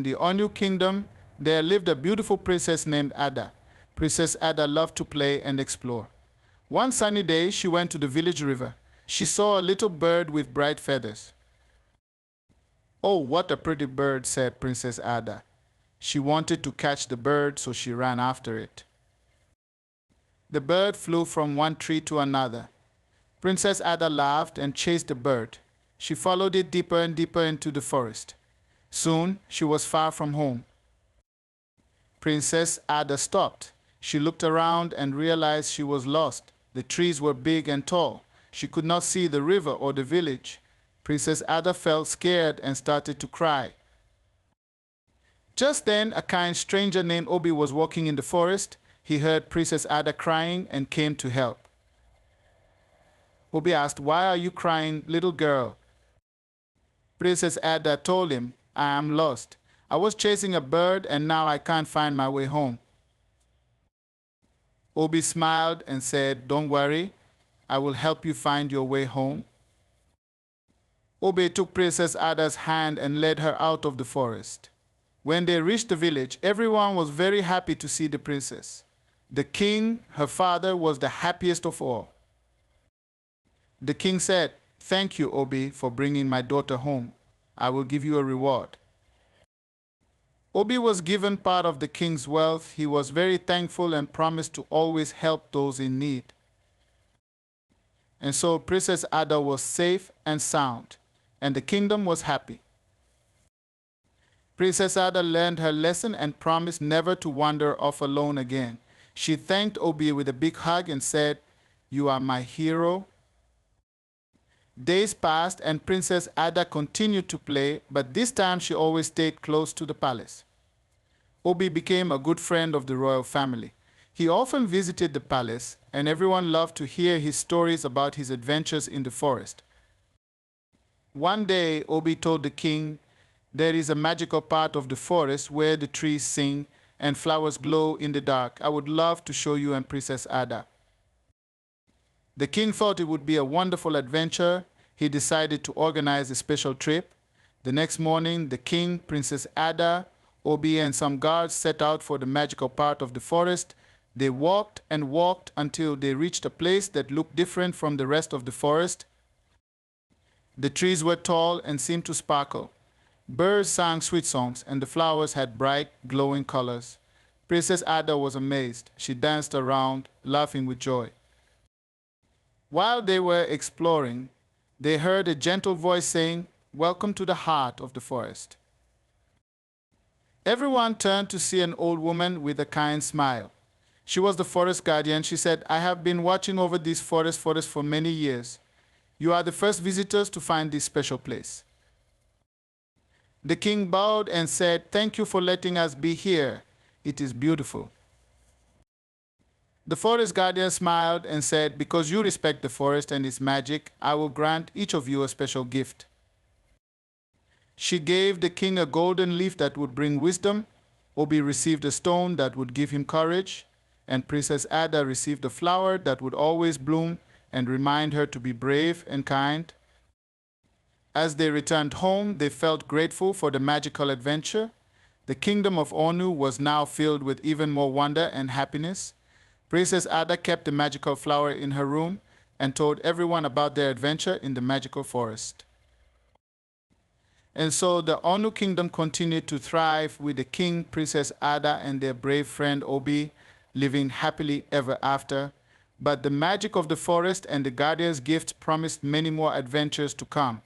In the Onu kingdom, there lived a beautiful princess named Ada. Princess Ada loved to play and explore. One sunny day, she went to the village river. She saw a little bird with bright feathers. "Oh, what a pretty bird," said Princess Ada. She wanted to catch the bird, so she ran after it. The bird flew from one tree to another. Princess Ada laughed and chased the bird. She followed it deeper and deeper into the forest. Soon, she was far from home. Princess Ada stopped. She looked around and realized she was lost. The trees were big and tall. She could not see the river or the village. Princess Ada felt scared and started to cry. Just then, a kind stranger named Obi was walking in the forest. He heard Princess Ada crying and came to help. Obi asked, "Why are you crying, little girl?" Princess Ada told him, "I am lost. I was chasing a bird and now I can't find my way home." Obi smiled and said, "Don't worry, I will help you find your way home." Obi took Princess Ada's hand and led her out of the forest. When they reached the village, everyone was very happy to see the princess. The king, her father, was the happiest of all. The king said, "Thank you, Obi, for bringing my daughter home. I will give you a reward." Obi was given part of the king's wealth. He was very thankful and promised to always help those in need. And so Princess Ada was safe and sound, and the kingdom was happy. Princess Ada learned her lesson and promised never to wander off alone again. She thanked Obi with a big hug and said, "You are my hero." Days passed and Princess Ada continued to play, but this time she always stayed close to the palace. Obi became a good friend of the royal family. He often visited the palace, and everyone loved to hear his stories about his adventures in the forest. One day, Obi told the king, "There is a magical part of the forest where the trees sing and flowers glow in the dark. I would love to show you and Princess Ada." The king thought it would be a wonderful adventure. He decided to organize a special trip. The next morning, the king, Princess Ada, Obi, and some guards set out for the magical part of the forest. They walked and walked until they reached a place that looked different from the rest of the forest. The trees were tall and seemed to sparkle. Birds sang sweet songs, and the flowers had bright, glowing colors. Princess Ada was amazed. She danced around, laughing with joy. While they were exploring, they heard a gentle voice saying, "Welcome to the heart of the forest." Everyone turned to see an old woman with a kind smile. She was the forest guardian. She said, "I have been watching over this forest for many years. You are the first visitors to find this special place." The king bowed and said, "Thank you for letting us be here. It is beautiful." The forest guardian smiled and said, "Because you respect the forest and its magic, I will grant each of you a special gift." She gave the king a golden leaf that would bring wisdom. Obi received a stone that would give him courage, and Princess Ada received a flower that would always bloom and remind her to be brave and kind. As they returned home, they felt grateful for the magical adventure. The kingdom of Onu was now filled with even more wonder and happiness. Princess Ada kept the magical flower in her room and told everyone about their adventure in the magical forest. And so the Onu kingdom continued to thrive with the king, Princess Ada, and their brave friend Obi living happily ever after. But the magic of the forest and the guardian's gift promised many more adventures to come.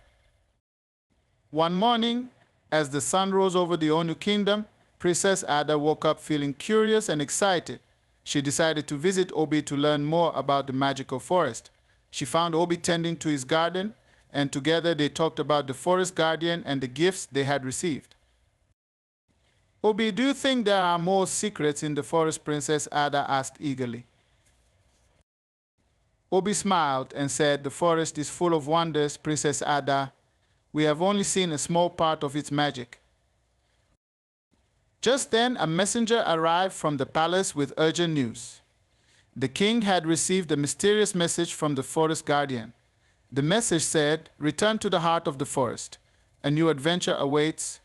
One morning, as the sun rose over the Onu kingdom, Princess Ada woke up feeling curious and excited. She decided to visit Obi to learn more about the magical forest. She found Obi tending to his garden, and together they talked about the forest guardian and the gifts they had received. "Obi, do you think there are more secrets in the forest?" Princess Ada asked eagerly. Obi smiled and said, "The forest is full of wonders, Princess Ada. We have only seen a small part of its magic." Just then, a messenger arrived from the palace with urgent news. The king had received a mysterious message from the forest guardian. The message said, "Return to the heart of the forest. A new adventure awaits.